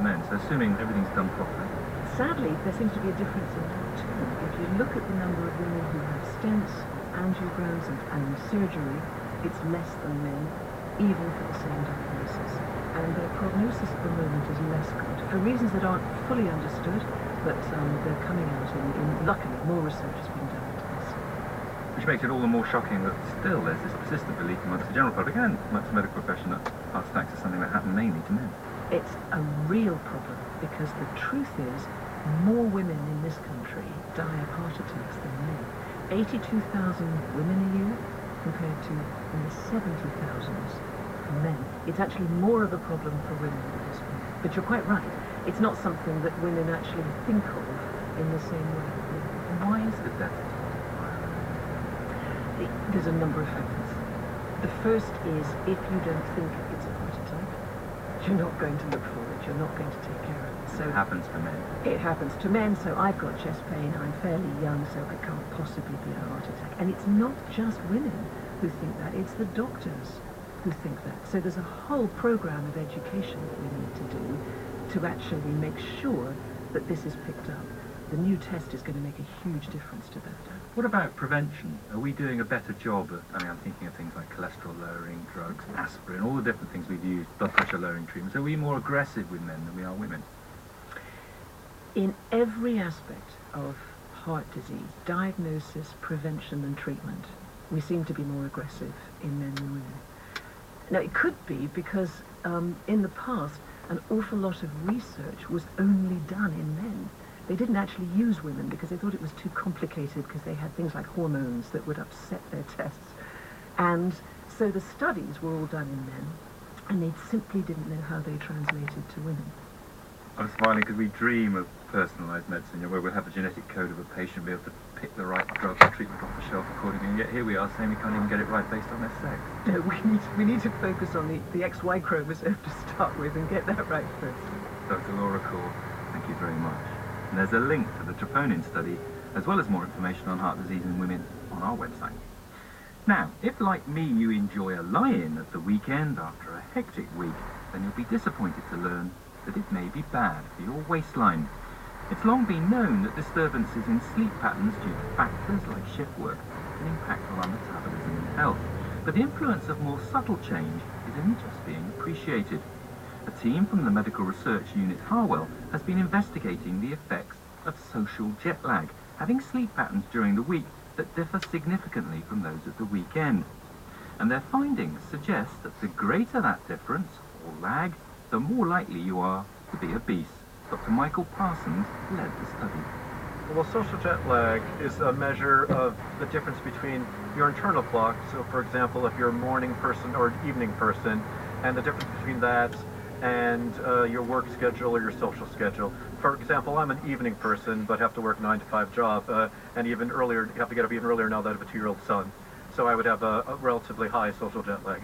men. So assuming everything's done properly. Sadly, there seems to be a difference in that too. If you look at the number of women who have stents, angiograms and surgery, it's less than men, even for the same diagnosis. And their prognosis at the moment is less good, for reasons that aren't fully understood, but they're coming out in luckily, more research has been done into this. Which makes it all the more shocking that still there's this persistent belief amongst the general public and amongst the medical profession that heart attacks are something that happen mainly to men. It's a real problem, because the truth is, more women in this country die of heart attacks than men. 82,000 women a year, compared to in the 70,000s for men. It's actually more of a problem for women than it is for men. But you're quite right. It's not something that women actually think of in the same way. Why is the death? There's a number of factors. The first is, if you don't think it's a heart attack, you're not going to look for it, you're not going to take care of it. So it happens to men. It happens to men, so I've got chest pain, I'm fairly young, so I can't possibly be a heart attack. And it's not just women who think that, it's the doctors who think that. So there's a whole program of education that we need to do to actually make sure that this is picked up. The new test is going to make a huge difference to that. What about prevention? Are we doing a better job at, I'm thinking of things like cholesterol lowering drugs, aspirin, all the different things we've used, blood pressure lowering treatments. Are we more aggressive with men than we are women? In every aspect of heart disease, diagnosis, prevention and treatment, we seem to be more aggressive in men than women. Now, it could be because in the past, an awful lot of research was only done in men. They didn't actually use women because they thought it was too complicated, because they had things like hormones that would upset their tests. And so the studies were all done in men, and they simply didn't know how they translated to women. I'm smiling because we dream of personalised medicine, where we'll have a genetic code of a patient, be able to pick the right drug or treatment off the shelf accordingly, and yet here we are saying we can't even get it right based on their sex. No, we need to focus on the XY chromosome to start with and get that right first. Dr. Laura Core, thank you very much. And there's a link to the troponin study, as well as more information on heart disease in women on our website. Now, if like me you enjoy a lie-in at the weekend after a hectic week, then you'll be disappointed to learn that it may be bad for your waistline. It's long been known that disturbances in sleep patterns due to factors like shift work can impact on our metabolism and health, but the influence of more subtle change is only just being appreciated. A team from the Medical Research Unit Harwell has been investigating the effects of social jet lag, having sleep patterns during the week that differ significantly from those at the weekend. And their findings suggest that the greater that difference, or lag, the more likely you are to be obese. Dr. Michael Parsons led the study. Well, social jet lag is a measure of the difference between your internal clock. So, for example, if you're a morning person or an evening person, and the difference between that and your work schedule or your social schedule. For example, I'm an evening person, but have to work a 9-to-5 job, and even earlier, have to get up even earlier now that I have a 2-year-old son. So I would have a relatively high social jet lag.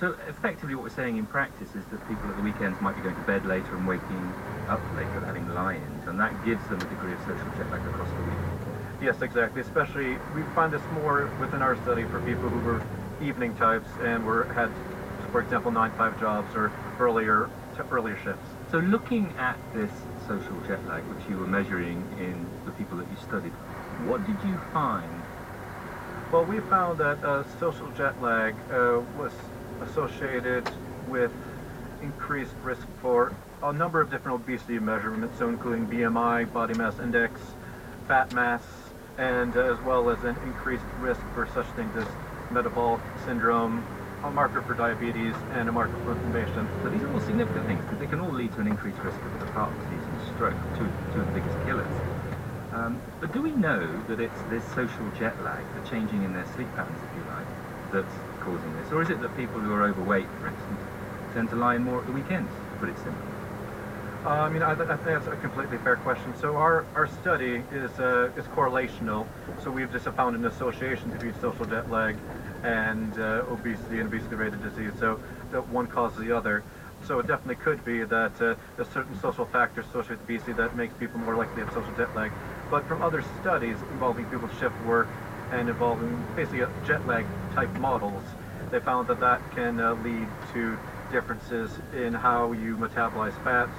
So effectively what we're saying in practice is that people at the weekends might be going to bed later and waking up later, having lie-ins, and that gives them a degree of social jet lag across the week. Yes, exactly. Especially, we find this more within our study for people who were evening types and had, for example, 9-to-5 jobs or earlier shifts. So looking at this social jet lag, which you were measuring in the people that you studied, what did you find? Well, we found that social jet lag was associated with increased risk for a number of different obesity measurements, so including BMI, body mass index, fat mass, and as well as an increased risk for such things as metabolic syndrome, a marker for diabetes, and a marker for inflammation. So these are all significant things because they can all lead to an increased risk of heart disease and stroke, two of the biggest killers. But do we know that it's this social jet lag, the changing in their sleep patterns, if you like, that's causing this? Or is it that people who are overweight, for instance, tend to lie in more at the weekends, to put it simply? I think that's a completely fair question. So our study is correlational. So we've just found an association between social jet lag and obesity and obesity-related disease. So that one causes the other. So it definitely could be that there's certain social factors associated with obesity that makes people more likely to have social jet lag. But from other studies involving people's shift work and involving basically jet lag type models, they found that can lead to differences in how you metabolize fats,